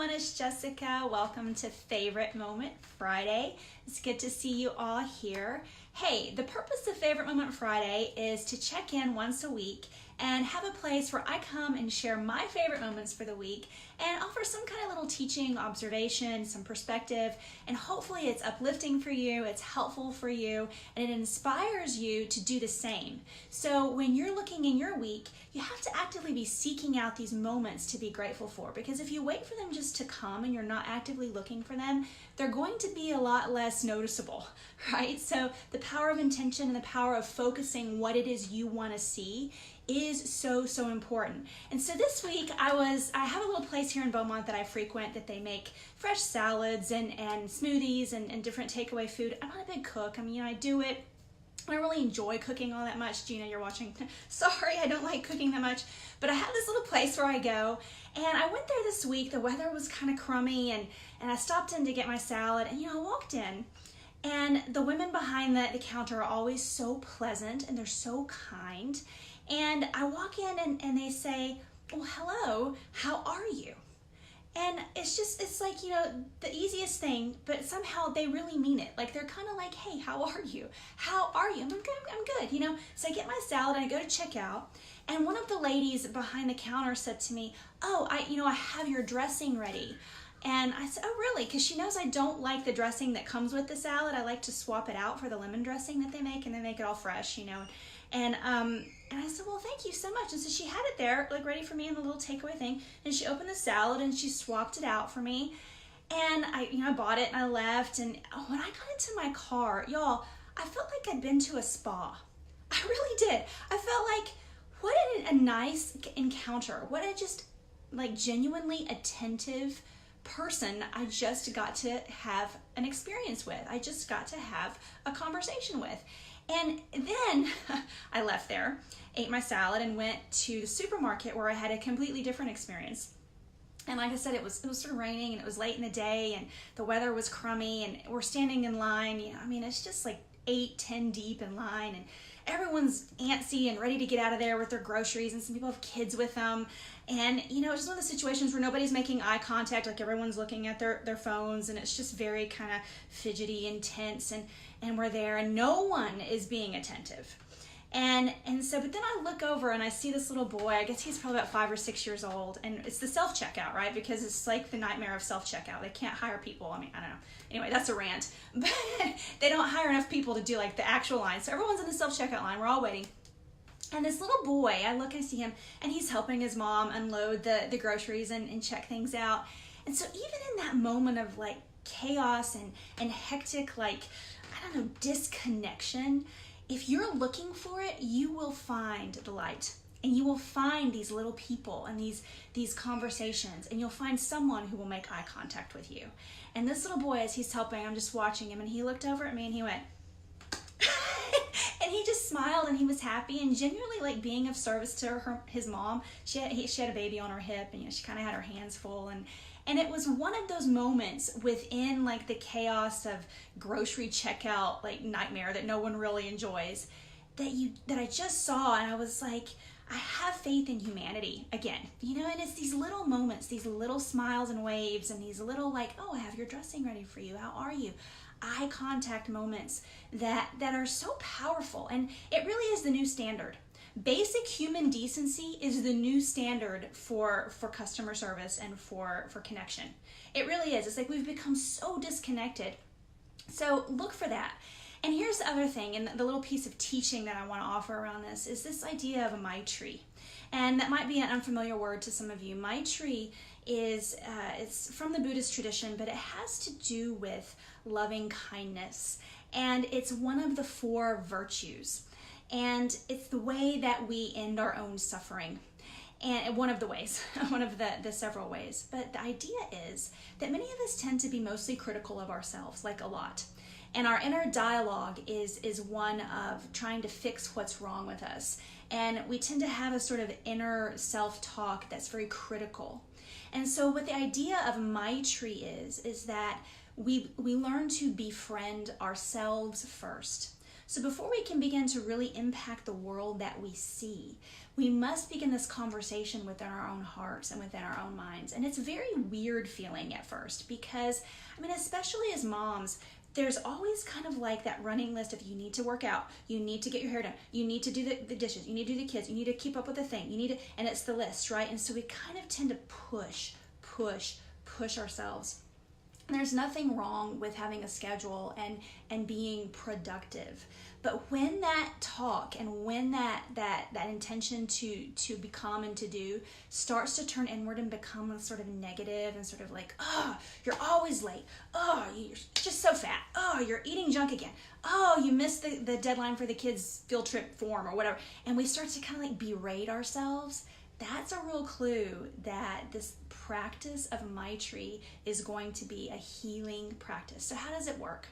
everyone, it's Jessica. Welcome to Favorite Moment Friday. It's good to see you all here. Hey, the purpose of Favorite Moment Friday is to check in once a week and have a place where I come and share my favorite moments for the week and offer some kind of little teaching, observation, some perspective, and hopefully it's uplifting for you, it's helpful for you, and it inspires you to do the same. So when you're looking in your week, you have to actively be seeking out these moments to be grateful for, because if you wait for them just to come and you're not actively looking for them, they're going to be a lot less noticeable, right? So the power of intention and the power of focusing what it is you want to see is so important. And so this week I have a little place here in Beaumont that I frequent that they make fresh salads and smoothies and different takeaway food. I'm not a big cook. I mean, I do it. I don't really enjoy cooking all that much. Gina, you're watching. Sorry, I don't like cooking that much. But I have this little place where I go. And I went there this week. The weather was kind of crummy. And I stopped in to get my salad. And, I walked in. And the women behind the counter are always so pleasant. And they're so kind. And I walk in and they say, well, hello, how are you? And it's like, the easiest thing, but somehow they really mean it. Like, they're kind of like, hey, how are you? How are you? I'm good, So I get my salad and I go to check out. And one of the ladies behind the counter said to me, oh, I have your dressing ready. And I said, oh, really? Because she knows I don't like the dressing that comes with the salad. I like to swap it out for the lemon dressing that they make, and they make it all fresh, And I said, well, thank you so much. And so she had it there, like, ready for me in the little takeaway thing. And she opened the salad and she swapped it out for me. And I bought it and I left. And when I got into my car, y'all, I felt like I'd been to a spa. I really did. I felt like, what a nice encounter. What a just, like, genuinely attentive person I just got to have an experience with. I just got to have a conversation with. And then I left there, ate my salad, and went to the supermarket where I had a completely different experience. And like I said, it was sort of raining and it was late in the day and the weather was crummy and we're standing in line. It's just like 8-10 deep in line and everyone's antsy and ready to get out of there with their groceries, and some people have kids with them. And, it's just one of the situations where nobody's making eye contact, like everyone's looking at their phones, and it's just very kind of fidgety and tense, and we're there and no one is being attentive. But then I look over and I see this little boy. I guess he's probably about 5 or 6 years old, and it's the self-checkout, right? Because it's like the nightmare of self-checkout. They can't hire people. I don't know. Anyway, that's a rant. But they don't hire enough people to do like the actual line. So everyone's in the self-checkout line. We're all waiting. And this little boy, I look and I see him, and he's helping his mom unload the groceries and check things out. And so even in that moment of like chaos and hectic, like, disconnection, if you're looking for it, you will find the light, and you will find these little people and these conversations, and you'll find someone who will make eye contact with you. And this little boy, as he's helping, I'm just watching him, and he looked over at me and he went, and he just smiled and he was happy and genuinely like being of service to his mom. She had a baby on her hip, and she kind of had her hands full, and it was one of those moments within like the chaos of grocery checkout, like nightmare that no one really enjoys, that I just saw, and I was like, I have faith in humanity again, and it's these little moments, these little smiles and waves, and these little like, oh, I have your dressing ready for you. How are you? Eye contact moments that are so powerful, and it really is the new standard. Basic human decency is the new standard for customer service and for connection. It really is. It's like we've become so disconnected. So look for that. And here's the other thing, and the little piece of teaching that I want to offer around this is this idea of a Maitri. And that might be an unfamiliar word to some of you. Maitri is it's from the Buddhist tradition, but it has to do with loving kindness. And it's one of the 4 virtues. And it's the way that we end our own suffering. And one of the ways, one of the several ways. But the idea is that many of us tend to be mostly critical of ourselves, like a lot. And our inner dialogue is one of trying to fix what's wrong with us. And we tend to have a sort of inner self-talk that's very critical. And so what the idea of Maitri is that we learn to befriend ourselves first. So before we can begin to really impact the world that we see, we must begin this conversation within our own hearts and within our own minds. And it's a very weird feeling at first because, especially as moms, there's always kind of like that running list of you need to work out, you need to get your hair done, you need to do the dishes, you need to do the kids, you need to keep up with the thing, and it's the list, right? And so we kind of tend to push ourselves. And there's nothing wrong with having a schedule and being productive. But when that talk and when that intention to become and to do starts to turn inward and become sort of negative and sort of like, oh, you're always late. Oh, you're just so fat. Oh, you're eating junk again. Oh, you missed the deadline for the kids' field trip form or whatever. And we start to kind of like berate ourselves. That's a real clue that this practice of Maitri is going to be a healing practice. So how does it work?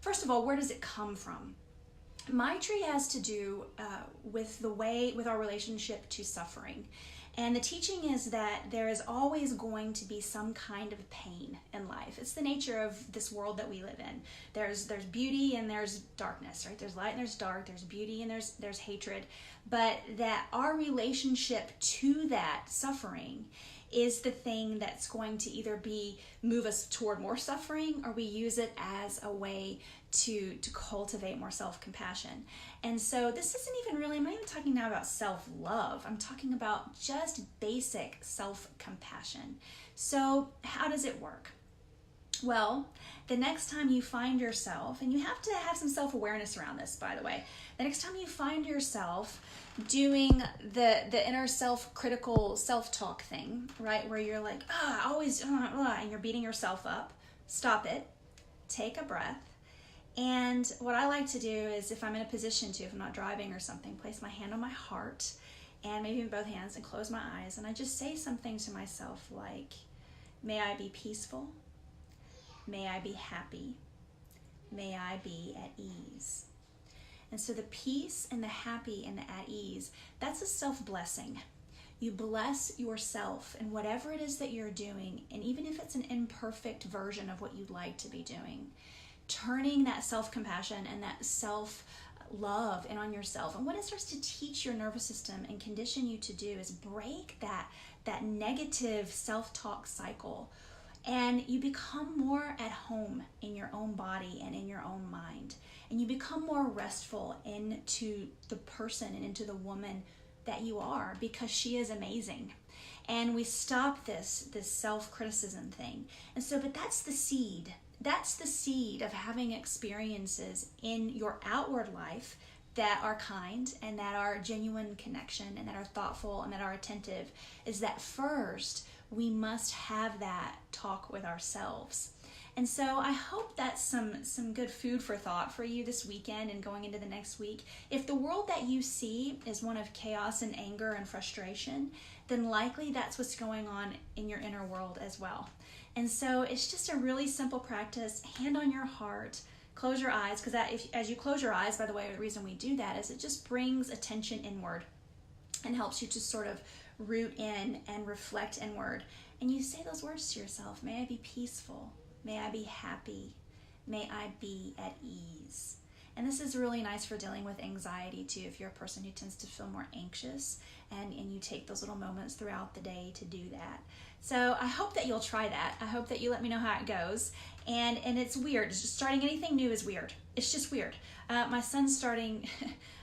First of all, where does it come from? Maitri has to do with our relationship to suffering. And the teaching is that there is always going to be some kind of pain in life. It's the nature of this world that we live in. There's beauty and there's darkness, right? There's light and there's dark, there's beauty and there's hatred. But that our relationship to that suffering is the thing that's going to either move us toward more suffering, or we use it as a way to cultivate more self-compassion. And so this isn't even really, I'm not even talking now about self-love. I'm talking about just basic self-compassion. So how does it work? Well, the next time you find yourself, and you have to have some self-awareness around this, by the way, the next time you find yourself doing the inner self-critical self-talk thing, right, where you're like, and you're beating yourself up, stop it, take a breath. And what I like to do is, if I'm in a position to, if I'm not driving or something, place my hand on my heart and maybe in both hands and close my eyes, and I just say something to myself like, may I be peaceful, may I be happy, may I be at ease. And so the peace and the happy and the at ease, that's a self-blessing. You bless yourself in whatever it is that you're doing, and even if it's an imperfect version of what you'd like to be doing, turning that self-compassion and that self-love in on yourself. And what it starts to teach your nervous system and condition you to do is break that negative self-talk cycle, and you become more at home in your own body and in your own mind. And you become more restful into the person and into the woman that you are, because she is amazing. And we stop this self-criticism thing. And so, but that's the seed. That's the seed of having experiences in your outward life that are kind and that are genuine connection and that are thoughtful and that are attentive, is that first we must have that talk with ourselves. And so I hope that's some good food for thought for you this weekend and going into the next week. If the world that you see is one of chaos and anger and frustration, then likely that's what's going on in your inner world as well. And so it's just a really simple practice. Hand on your heart, close your eyes, because as you close your eyes, by the way, the reason we do that is it just brings attention inward and helps you to sort of root in and reflect inward. And you say those words to yourself: may I be peaceful, may I be happy, may I be at ease. And this is really nice for dealing with anxiety too, if you're a person who tends to feel more anxious, and you take those little moments throughout the day to do that. So I hope that you'll try that. I hope that you let me know how it goes. And it's weird. It's just starting anything new is weird. It's just weird. My son's starting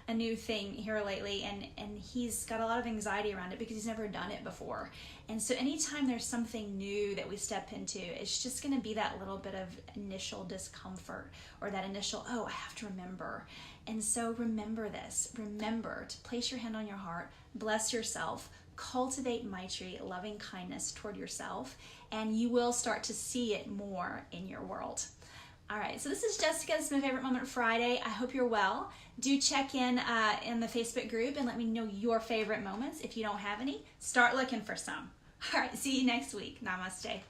a new thing here lately, and he's got a lot of anxiety around it because he's never done it before. And so anytime there's something new that we step into, it's just going to be that little bit of initial discomfort, or that initial, oh, I have to remember. And so remember this. Remember to place your hand on your heart, bless yourself, cultivate Maitri, loving kindness toward yourself, and you will start to see it more in your world. All right, so this is Jessica. This is my Favorite Moment Friday. I hope you're well. Do check in the Facebook group and let me know your favorite moments. If you don't have any, start looking for some. All right, see you next week. Namaste.